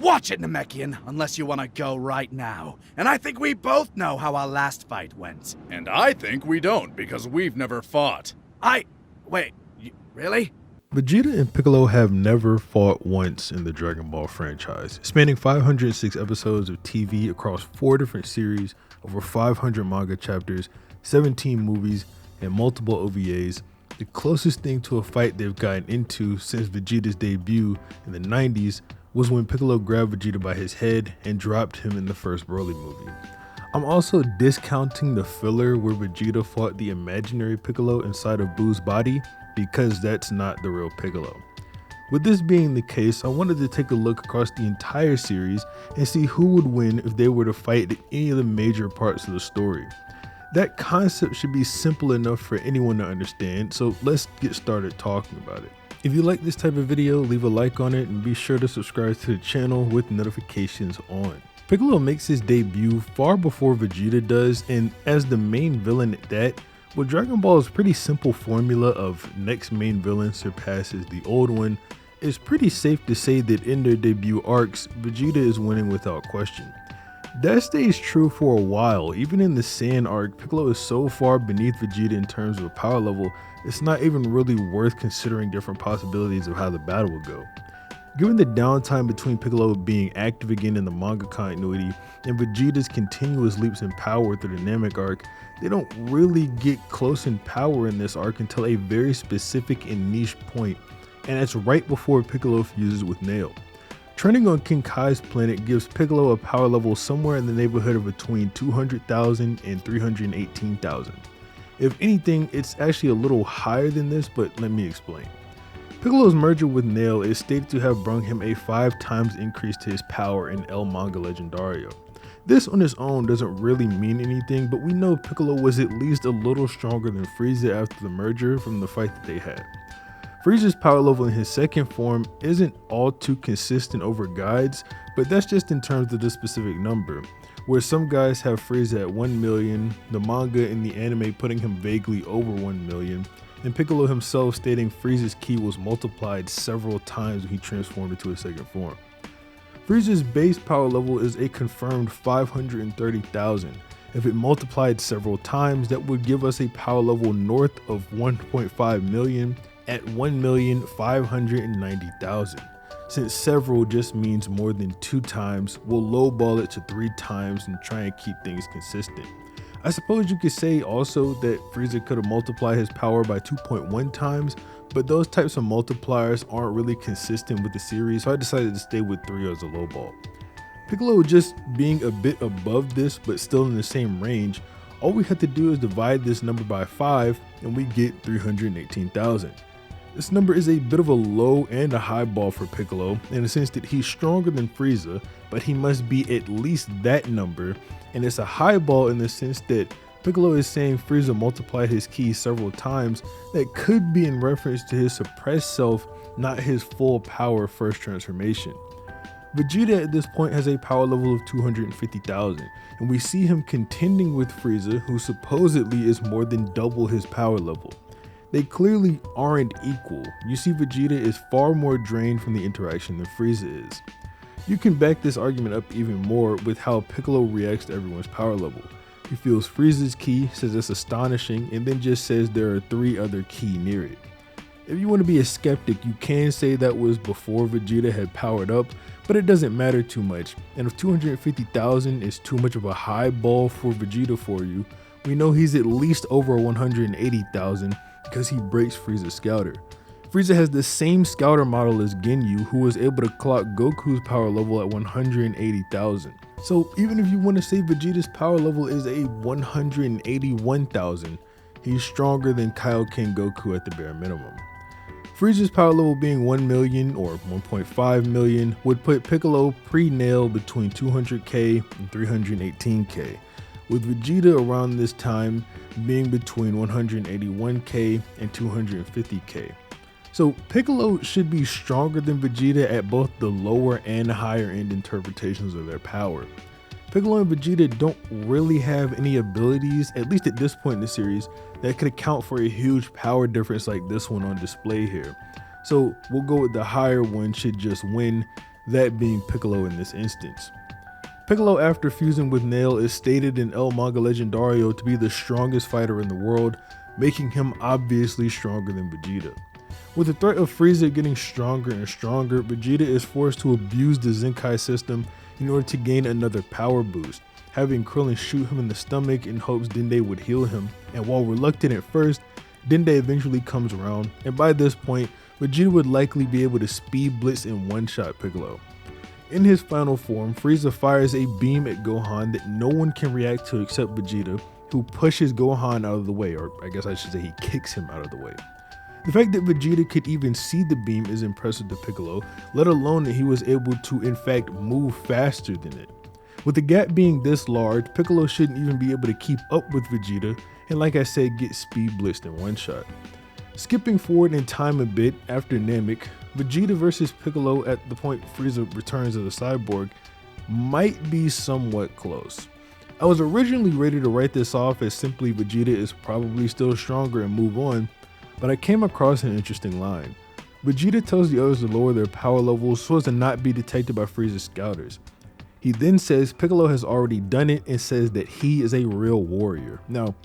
Watch it, Namekian, unless you want to go right now. And I think we both know how our last fight went. And I think we don't, because we've never fought. Wait, really? Vegeta and Piccolo have never fought once in the Dragon Ball franchise. Spanning 506 episodes of TV across 4 different series, over 500 manga chapters, 17 movies, and multiple OVAs, the closest thing to a fight they've gotten into since Vegeta's debut in the 90s was when Piccolo grabbed Vegeta by his head and dropped him in the first Broly movie. I'm also discounting the filler where Vegeta fought the imaginary Piccolo inside of Boo's body because that's not the real Piccolo. With this being the case, I wanted to take a look across the entire series and see who would win if they were to fight in any of the major parts of the story. That concept should be simple enough for anyone to understand, so let's get started talking about it. If you like this type of video, leave a like on it and be sure to subscribe to the channel with notifications on. Piccolo makes his debut far before Vegeta does, and as the main villain at that, with Dragon Ball's pretty simple formula of next main villain surpasses the old one, it's pretty safe to say that in their debut arcs, Vegeta is winning without question. That stays true for a while. Even in the Saiyan arc, Piccolo is so far beneath Vegeta in terms of power level, it's not even really worth considering different possibilities of how the battle will go. Given the downtime between Piccolo being active again in the manga continuity and Vegeta's continuous leaps in power through the Namek arc, they don't really get close in power in this arc until a very specific and niche point, and that's right before Piccolo fuses with Nail. Trending on King Kai's planet gives Piccolo a power level somewhere in the neighborhood of between 200,000 and 318,000. If anything, it's actually a little higher than this, but let me explain. Piccolo's merger with Nail is stated to have brought him a 5 times increase to his power in El Manga Legendario. This on its own doesn't really mean anything, but we know Piccolo was at least a little stronger than Frieza after the merger from the fight that they had. Frieza's power level in his second form isn't all too consistent over guides, but that's just in terms of the specific number, where some guys have Frieza at 1 million, the manga and the anime putting him vaguely over 1 million, and Piccolo himself stating Frieza's ki was multiplied several times when he transformed into his second form. Frieza's base power level is a confirmed 530,000. If it multiplied several times, that would give us a power level north of 1.5 million at 1,590,000. Since several just means more than 2 times, we'll lowball it to 3 times and try and keep things consistent. I suppose you could say also that Frieza could have multiplied his power by 2.1 times, but those types of multipliers aren't really consistent with the series, so I decided to stay with 3 as a lowball. Piccolo just being a bit above this but still in the same range, all we have to do is divide this number by 5 and we get 318,000. This number is a bit of a low and a high ball for Piccolo in the sense that he's stronger than Frieza, but he must be at least that number, and it's a high ball in the sense that Piccolo is saying Frieza multiplied his ki several times. That could be in reference to his suppressed self, not his full power first transformation. Vegeta at this point has a power level of 250,000, and we see him contending with Frieza, who supposedly is more than double his power level. They clearly aren't equal. You see Vegeta is far more drained from the interaction than Frieza is. You can back this argument up even more with how Piccolo reacts to everyone's power level. He feels Frieza's ki, says it's astonishing, and then just says there are 3 other ki near it. If you want to be a skeptic, you can say that was before Vegeta had powered up, but it doesn't matter too much. And if 250,000 is too much of a high ball for Vegeta for you, we know he's at least over 180,000 because he breaks Frieza's scouter. Frieza has the same scouter model as Ginyu, who was able to clock Goku's power level at 180,000. So even if you want to say Vegeta's power level is a 181,000, he's stronger than Kaioken Goku at the bare minimum. Frieza's power level being 1 million or 1.5 million would put Piccolo pre-Nail between 200k and 318k, with Vegeta around this time being between 181k and 250k. So Piccolo should be stronger than Vegeta at both the lower and higher end interpretations of their power. Piccolo and Vegeta don't really have any abilities, at least at this point in the series, that could account for a huge power difference like this one on display here. So we'll go with the higher one should just win, that being Piccolo in this instance. Piccolo, after fusing with Nail, is stated in El Manga Legendario to be the strongest fighter in the world, making him obviously stronger than Vegeta. With the threat of Frieza getting stronger and stronger, Vegeta is forced to abuse the Zenkai system in order to gain another power boost, having Krillin shoot him in the stomach in hopes Dende would heal him, and while reluctant at first, Dende eventually comes around, and by this point, Vegeta would likely be able to speed blitz and one-shot Piccolo. In his final form, Frieza fires a beam at Gohan that no one can react to except Vegeta, who pushes Gohan out of the way, or I guess I should say he kicks him out of the way. The fact that Vegeta could even see the beam is impressive to Piccolo, let alone that he was able to in fact move faster than it. With the gap being this large, Piccolo shouldn't even be able to keep up with Vegeta, and like I said, get speed blitzed in one shot. Skipping forward in time a bit, after Namek, Vegeta versus Piccolo at the point Frieza returns as a cyborg might be somewhat close. I was originally ready to write this off as simply Vegeta is probably still stronger and move on, but I came across an interesting line. Vegeta tells the others to lower their power levels so as to not be detected by Frieza's scouters. He then says Piccolo has already done it and says that he is a real warrior. Now,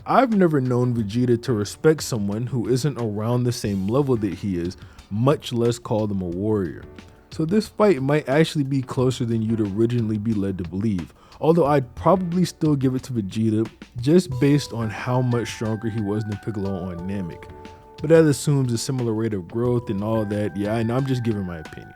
I've never known Vegeta to respect someone who isn't around the same level that he is, much less call them a warrior. So this fight might actually be closer than you'd originally be led to believe, although I'd probably still give it to Vegeta just based on how much stronger he was than Piccolo on Namek. But that assumes a similar rate of growth and all that. Yeah, I know, I'm just giving my opinion.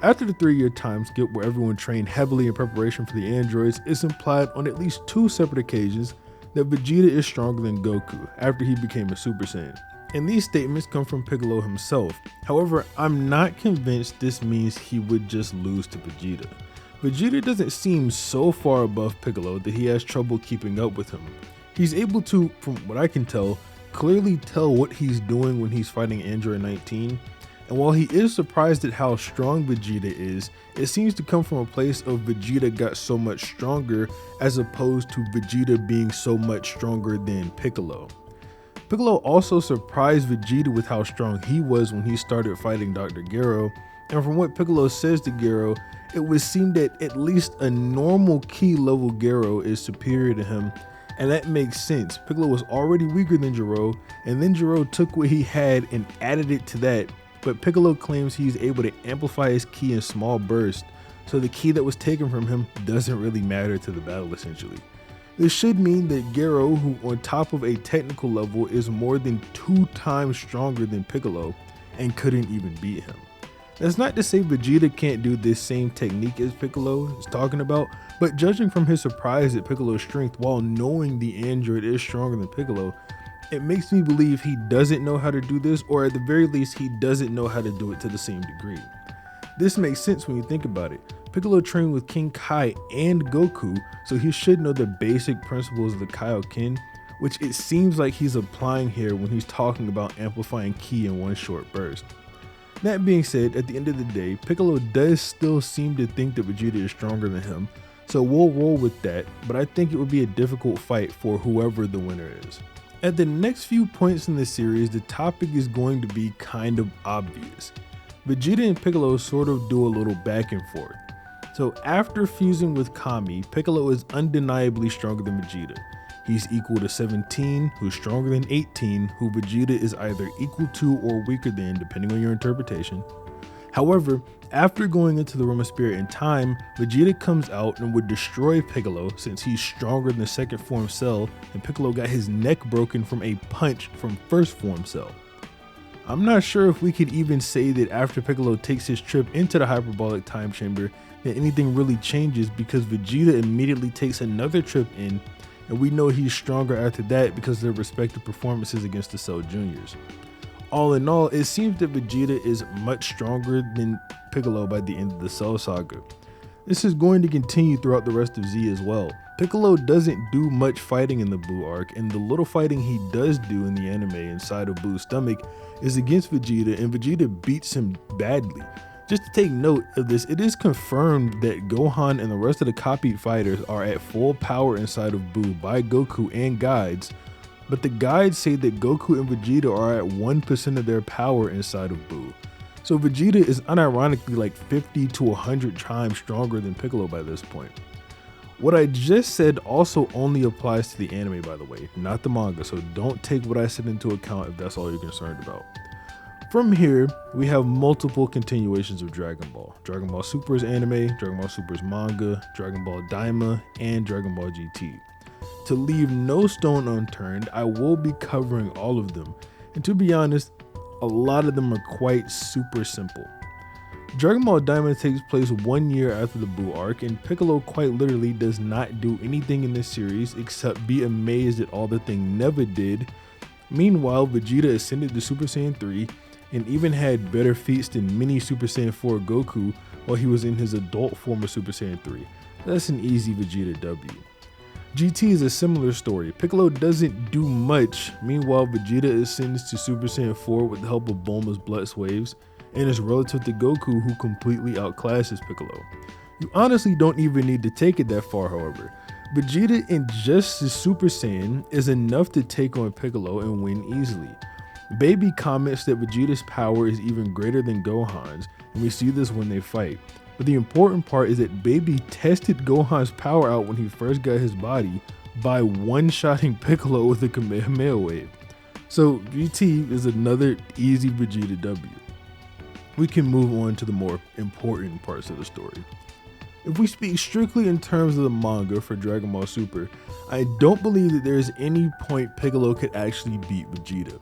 After the 3-year time skip where everyone trained heavily in preparation for the androids, it's implied on at least 2 separate occasions that Vegeta is stronger than Goku after he became a Super Saiyan. And these statements come from Piccolo himself. However, I'm not convinced this means he would just lose to Vegeta. Vegeta doesn't seem so far above Piccolo that he has trouble keeping up with him. He's able to, from what I can tell, clearly tell what he's doing when he's fighting Android 19. And while he is surprised at how strong Vegeta is, it seems to come from a place of Vegeta got so much stronger as opposed to Vegeta being so much stronger than Piccolo. Piccolo also surprised Vegeta with how strong he was when he started fighting Dr. Gero, and from what Piccolo says to Gero, it would seem that at least a normal key level Gero is superior to him, and that makes sense. Piccolo was already weaker than Gero, and then Gero took what he had and added it to that, but Piccolo claims he's able to amplify his ki in small bursts, so the ki that was taken from him doesn't really matter to the battle essentially. This should mean that Gero, who on top of a technical level is more than 2 times stronger than Piccolo, and couldn't even beat him. That's not to say Vegeta can't do this same technique as Piccolo is talking about, but judging from his surprise at Piccolo's strength while knowing the android is stronger than Piccolo, it makes me believe he doesn't know how to do this, or at the very least he doesn't know how to do it to the same degree. This makes sense when you think about it. Piccolo trained with King Kai and Goku, so he should know the basic principles of the Kaioken, which it seems like he's applying here when he's talking about amplifying ki in one short burst. That being said, at the end of the day, Piccolo does still seem to think that Vegeta is stronger than him, so we'll roll with that, but I think it would be a difficult fight for whoever the winner is. At the next few points in the series, the topic is going to be kind of obvious. Vegeta and Piccolo sort of do a little back and forth. So after fusing with Kami, Piccolo is undeniably stronger than Vegeta. He's equal to 17, who's stronger than 18, who Vegeta is either equal to or weaker than, depending on your interpretation. However, after going into the realm of spirit in time, Vegeta comes out and would destroy Piccolo since he's stronger than second form Cell, and Piccolo got his neck broken from a punch from first form Cell. I'm not sure if we could even say that after Piccolo takes his trip into the hyperbolic time chamber that anything really changes, because Vegeta immediately takes another trip in, and we know he's stronger after that because of their respective performances against the Cell Juniors. All in all, it seems that Vegeta is much stronger than Piccolo by the end of the Cell Saga. This is going to continue throughout the rest of Z as well. Piccolo doesn't do much fighting in the Buu arc, and the little fighting he does do in the anime inside of Buu's stomach is against Vegeta, and Vegeta beats him badly. Just to take note of this, it is confirmed that Gohan and the rest of the copied fighters are at full power inside of Buu by Goku and guides, but the guides say that Goku and Vegeta are at 1% of their power inside of Buu. So Vegeta is unironically like 50 to 100 times stronger than Piccolo by this point. What I just said also only applies to the anime, by the way, not the manga, so don't take what I said into account if that's all you're concerned about. From here, we have multiple continuations of Dragon Ball. Dragon Ball Super's anime, Dragon Ball Super's manga, Dragon Ball Daima, and Dragon Ball GT. To leave no stone unturned, I will be covering all of them, and to be honest, a lot of them are quite super simple. Dragon Ball Daima takes place 1 year after the Buu arc, and Piccolo quite literally does not do anything in this series except be amazed at all the thing never did. Meanwhile, Vegeta ascended to Super Saiyan 3 and even had better feats than mini Super Saiyan 4 Goku while he was in his adult form of Super Saiyan 3. That's an easy Vegeta W. GT is a similar story. Piccolo doesn't do much, meanwhile Vegeta ascends to Super Saiyan 4 with the help of Bulma's Blood Waves, and is relative to Goku, who completely outclasses Piccolo. You honestly don't even need to take it that far, however. Vegeta in just his Super Saiyan is enough to take on Piccolo and win easily. Baby comments that Vegeta's power is even greater than Gohan's, and we see this when they fight. But the important part is that Baby tested Gohan's power out when he first got his body by one-shotting Piccolo with a Kamehameha wave. So GT is another easy Vegeta W. We can move on to the more important parts of the story. If we speak strictly in terms of the manga for Dragon Ball Super, I don't believe that there is any point Piccolo could actually beat Vegeta.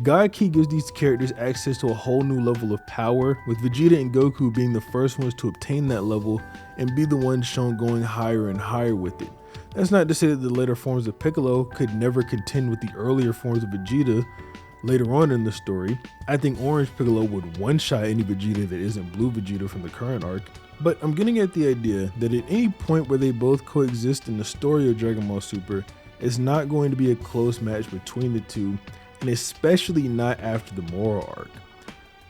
God Ki gives these characters access to a whole new level of power, with Vegeta and Goku being the first ones to obtain that level and be the ones shown going higher and higher with it. That's not to say that the later forms of Piccolo could never contend with the earlier forms of Vegeta. Later on in the story, I think Orange Piccolo would one-shot any Vegeta that isn't Blue Vegeta from the current arc, but I'm getting at the idea that at any point where they both coexist in the story of Dragon Ball Super, it's not going to be a close match between the two, and especially not after the Moro arc.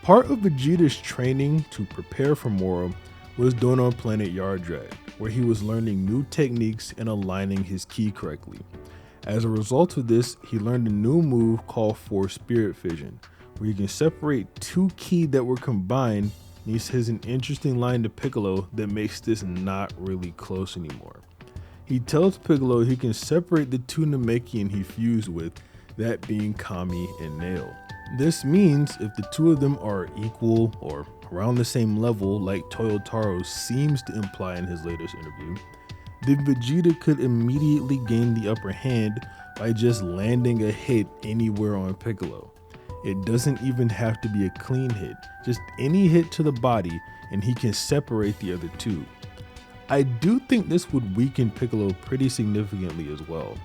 Part of Vegeta's training to prepare for Moro was done on planet Yardrat, where he was learning new techniques and aligning his ki correctly. As a result of this, he learned a new move called Force Spirit Fission, where you can separate two ki that were combined, and he says an interesting line to Piccolo that makes this not really close anymore. He tells Piccolo he can separate the two Namekian he fused with, that being Kami and Nail. This means if the two of them are equal or around the same level, like Toyotaro seems to imply in his latest interview, then Vegeta could immediately gain the upper hand by just landing a hit anywhere on Piccolo. It doesn't even have to be a clean hit, just any hit to the body and he can separate the other two. I do think this would weaken Piccolo pretty significantly as well.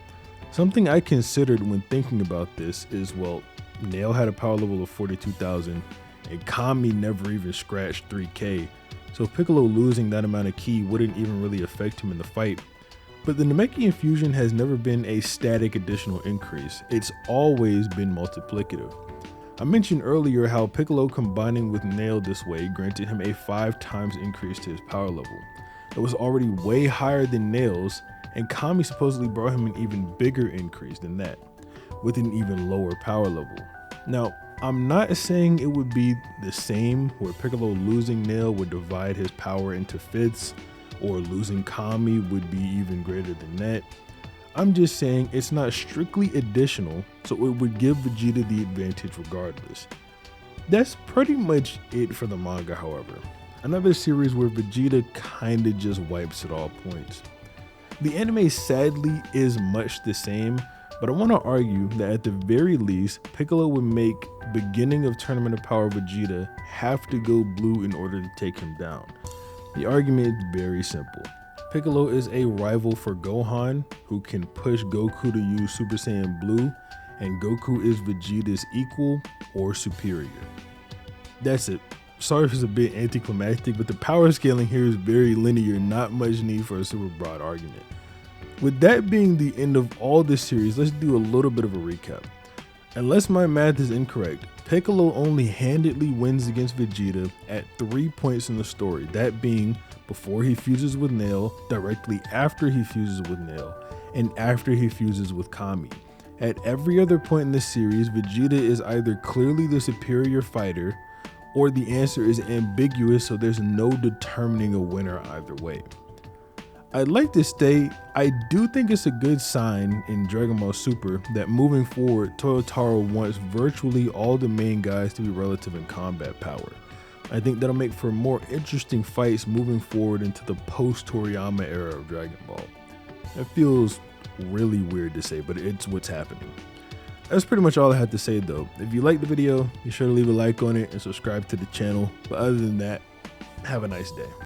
Something I considered when thinking about this is, well, Nail had a power level of 42,000 and Kami never even scratched 3k. So Piccolo losing that amount of ki wouldn't even really affect him in the fight. But the Namekian fusion has never been a static additional increase, it's always been multiplicative. I mentioned earlier how Piccolo combining with Nail this way granted him a 5 times increase to his power level. It was already way higher than Nail's, and Kami supposedly brought him an even bigger increase than that, with an even lower power level. Now, I'm not saying it would be the same where Piccolo losing Nail would divide his power into fifths, or losing Kami would be even greater than that. I'm just saying it's not strictly additional, so it would give Vegeta the advantage regardless. That's pretty much it for the manga, however. Another series where Vegeta kinda just wipes at all points. The anime sadly is much the same, but I want to argue that at the very least, Piccolo would make beginning of Tournament of Power Vegeta have to go blue in order to take him down. The argument is very simple. Piccolo is a rival for Gohan, who can push Goku to use Super Saiyan Blue, and Goku is Vegeta's equal or superior. That's it. Sorry if it's a bit anticlimactic, but the power scaling here is very linear, not much need for a super broad argument. With that being the end of all this series, let's do a little bit of a recap. Unless my math is incorrect, Piccolo only handedly wins against Vegeta at 3 points in the story, that being before he fuses with Nail, directly after he fuses with Nail, and after he fuses with Kami. At every other point in the series, Vegeta is either clearly the superior fighter, or the answer is ambiguous, so there's no determining a winner either way. I'd like to state, I do think it's a good sign in Dragon Ball Super that moving forward, Toyotaro wants virtually all the main guys to be relative in combat power. I think that'll make for more interesting fights moving forward into the post-Toriyama era of Dragon Ball. That feels really weird to say, but it's what's happening. That's pretty much all I had to say though. If you liked the video, be sure to leave a like on it and subscribe to the channel. But other than that, have a nice day.